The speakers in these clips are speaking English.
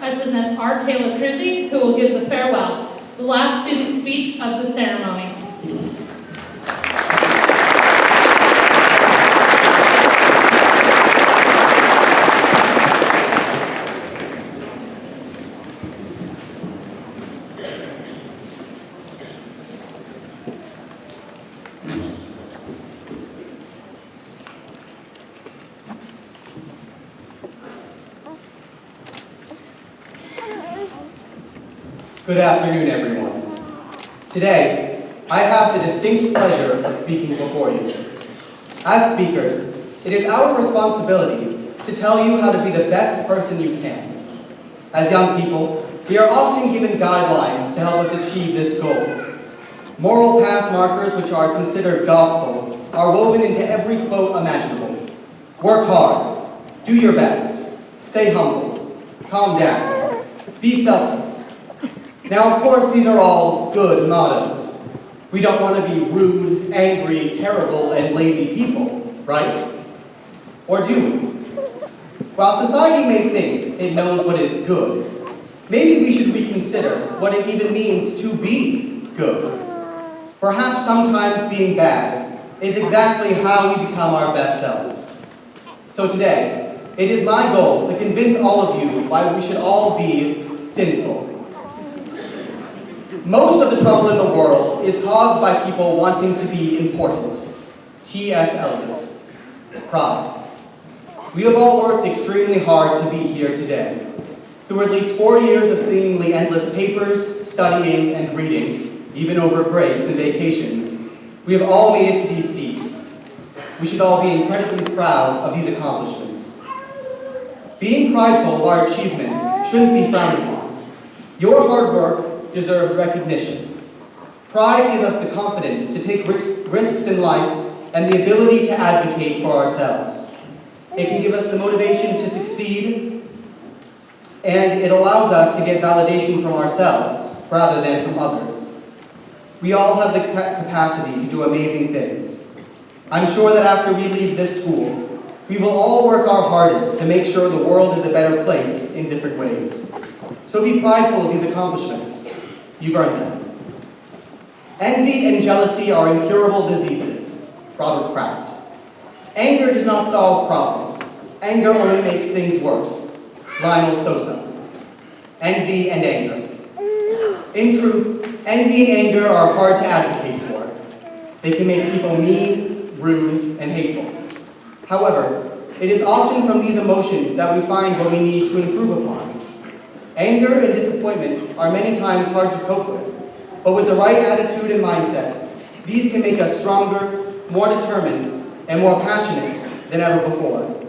I present our Kayla Kruse, who will give the farewell, the last student speech of the ceremony. Good afternoon, everyone. Today, I have the distinct pleasure of speaking before you. As speakers, it is our responsibility to tell you how to be the best person you can. As young people, we are often given guidelines to help us achieve this goal. Moral path markers, which are considered gospel, are woven into every quote imaginable. Work hard, do your best, stay humble, calm down, be selfless. Now, of course, these are all good mottos. We don't want to be rude, angry, terrible, and lazy people, right? Or do we? While society may think it knows what is good, maybe we should reconsider what it even means to be good. Perhaps sometimes being bad is exactly how we become our best selves. So today, it is my goal to convince all of you why we should all be sinful. Most of the trouble in the world is caused by people wanting to be important. T.S. Eliot. Pride. We have all worked extremely hard to be here today. Through at least 4 years of seemingly endless papers, studying, and reading, even over breaks and vacations, we have all made it to these seats. We should all be incredibly proud of these accomplishments. Being prideful of our achievements shouldn't be frowned upon. Your hard work deserves recognition. Pride gives us the confidence to take risks in life and the ability to advocate for ourselves. It can give us the motivation to succeed, and it allows us to get validation from ourselves rather than from others. We all have the capacity to do amazing things. I'm sure that after we leave this school, we will all work our hardest to make sure the world is a better place in different ways. So be prideful of these accomplishments. You've earned them. Envy and jealousy are incurable diseases. Robert Kraft. Anger does not solve problems. Anger only makes things worse. Lionel Sosa. Envy and anger. In truth, envy and anger are hard to advocate for. They can make people mean, rude, and hateful. However, it is often from these emotions that we find what we need to improve upon. Anger and disappointment are many times hard to cope with, but with the right attitude and mindset, these can make us stronger, more determined, and more passionate than ever before.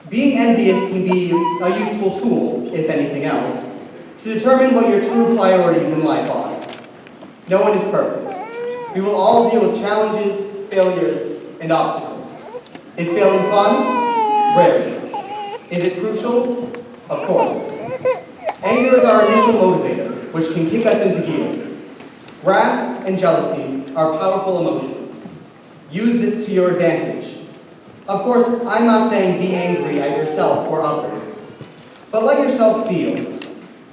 Being envious can be a useful tool, if anything else, to determine what your true priorities in life are. No one is perfect. We will all deal with challenges, failures, and obstacles. Is failing fun? Rarely. Is it crucial? Of course. Anger is our initial motivator, which can kick us into gear. Wrath and jealousy are powerful emotions. Use this to your advantage. Of course, I'm not saying be angry at yourself or others, but let yourself feel.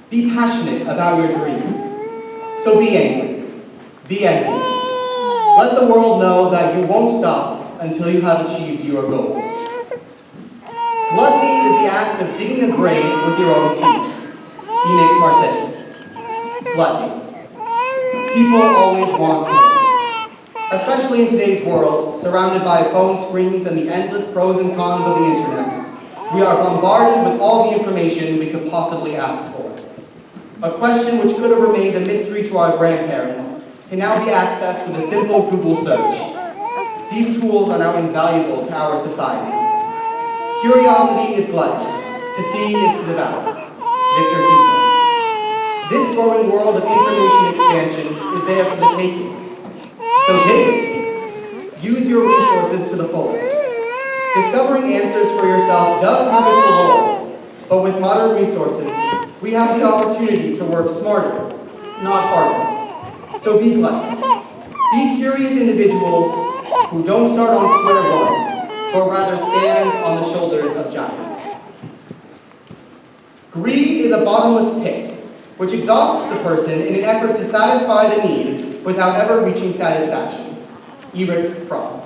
Be passionate about your dreams. So be angry. Be envious. Let the world know that you won't stop until you have achieved your goals. Gluttony is the act of digging a grave with your own teeth. Enoch Marseille. Gluttony. People always want more. Especially in today's world, surrounded by phone screens and the endless pros and cons of the internet, we are bombarded with all the information we could possibly ask for. A question which could have remained a mystery to our grandparents can now be accessed with a simple Google search. These tools are now invaluable to our society. Curiosity is gluttony. To see is to devour. Victor Hugo. This growing world of information expansion is there for the taking. So take it. Use your resources to the fullest. Discovering answers for yourself does have its rewards, but with modern resources, we have the opportunity to work smarter, not harder. So be gluttonous. Be curious individuals who don't start on square one, but rather stand on the shoulders of giants. Greed is a bottomless pit, which exhausts the person in an effort to satisfy the need without ever reaching satisfaction. Erich Fromm.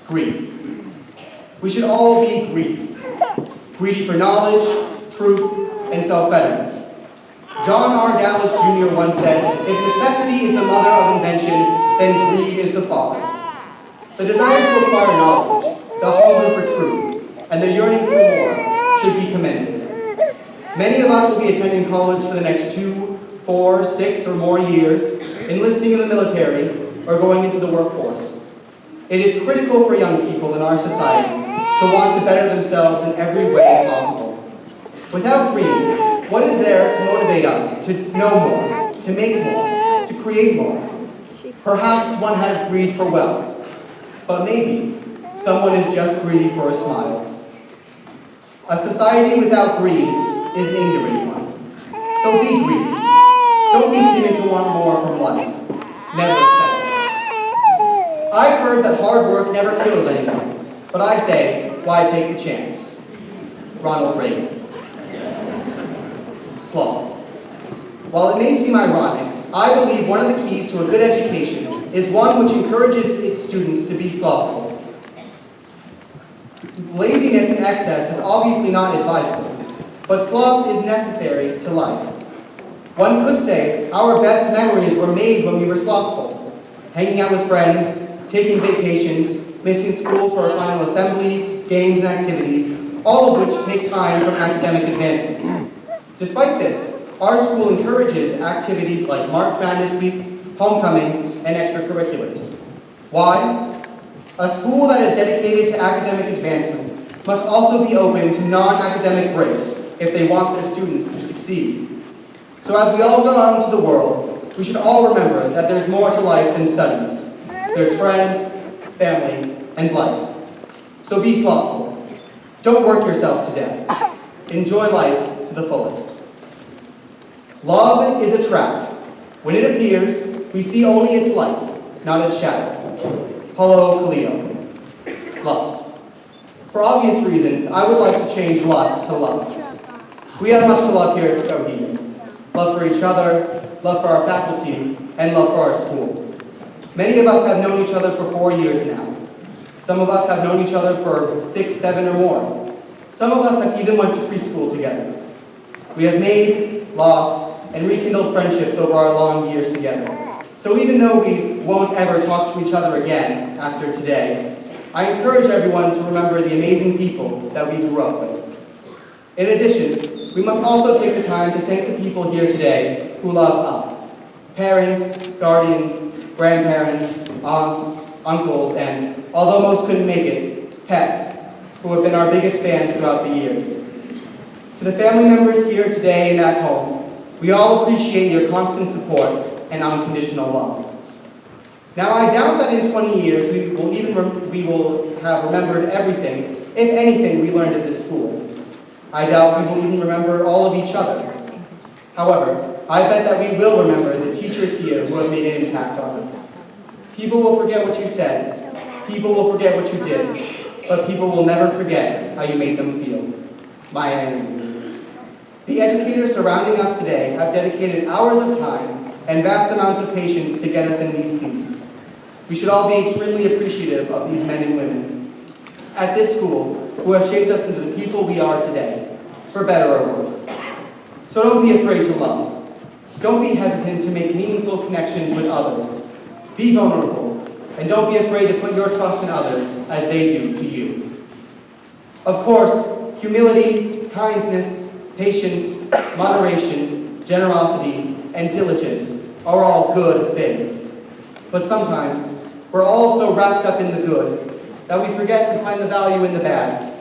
Greed. We should all be greedy. Greedy for knowledge, truth, and self-betterment. John R. Dallas Jr. once said, "If necessity is the mother of invention, then greed is the father." The desire to acquire knowledge, the hunger for truth, and the yearning for more should be commended. Many of us will be attending college for the next 2, 4, 6, or more years, enlisting in the military, or going into the workforce. It is critical for young people in our society to want to better themselves in every way possible. Without greed, what is there to motivate us to know more, to make more, to create more? Perhaps one has greed for wealth, but maybe someone is just greedy for a smile. A society without greed is an ignorant one. So be greedy. Don't be timid to want more from life. Never settle. I've heard that hard work never kills anyone, but I say, why take the chance? Ronald Reagan. Sloth. While it may seem ironic, I believe one of the keys to a good education is one which encourages its students to be slothful. Laziness and excess is obviously not advisable, but sloth is necessary to life. One could say our best memories were made when we were slothful, hanging out with friends, taking vacations, missing school for final assemblies, games, and activities, all of which take time from academic advancement. Despite this, our school encourages activities like March Madness Week, homecoming, and extracurriculars. Why? A school that is dedicated to academic advancement must also be open to non-academic breaks if they want their students to succeed. So as we all go out into the world, we should all remember that there's more to life than studies. There's friends, family, and life. So be slothful. Don't work yourself to death. Enjoy life to the fullest. Love is a trap. When it appears, we see only its light, not its shadow. Paulo Coelho. Lust. For obvious reasons, I would like to change lust to love. We have much to love here at Skowhegan. Love for each other, love for our faculty, and love for our school. Many of us have known each other for 4 years now. Some of us have known each other for 6, 7, or more. Some of us have even went to preschool together. We have made, lost, and rekindled friendships over our long years together. So even though we won't ever talk to each other again after today, I encourage everyone to remember the amazing people that we grew up with. In addition, we must also take the time to thank the people here today who love us. Parents, guardians, grandparents, aunts, uncles, and, although most couldn't make it, pets, who have been our biggest fans throughout the years. To the family members here today and at home, we all appreciate your constant support and unconditional love. Now, I doubt that in 20 years we will have remembered everything, if anything, we learned at this school. I doubt we will even remember all of each other. However, I bet that we will remember the teachers here who have made an impact on us. People will forget what you said, people will forget what you did, but people will never forget how you made them feel. Maya Angelou. The educators surrounding us today have dedicated hours of time and vast amounts of patience to get us in these seats. We should all be extremely appreciative of these men and women at this school who have shaped us into the people we are today, for better or worse. So don't be afraid to love. Don't be hesitant to make meaningful connections with others. Be vulnerable, and don't be afraid to put your trust in others as they do to you. Of course, humility, kindness, patience, moderation, generosity, and diligence are all good things. But sometimes, we're all so wrapped up in the good that we forget to find the value in the bads.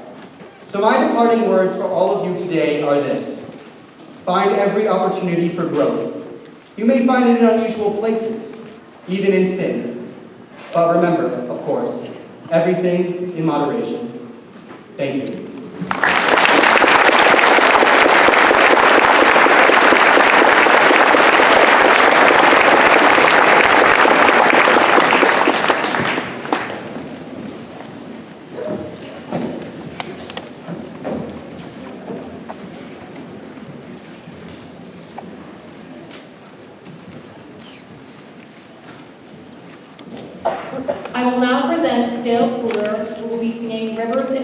So my departing words for all of you today are this. Find every opportunity for growth. You may find it in unusual places, even in sin. But remember, of course, everything in moderation. Thank you. I will now present Dale Pooler, who will be singing Rivers in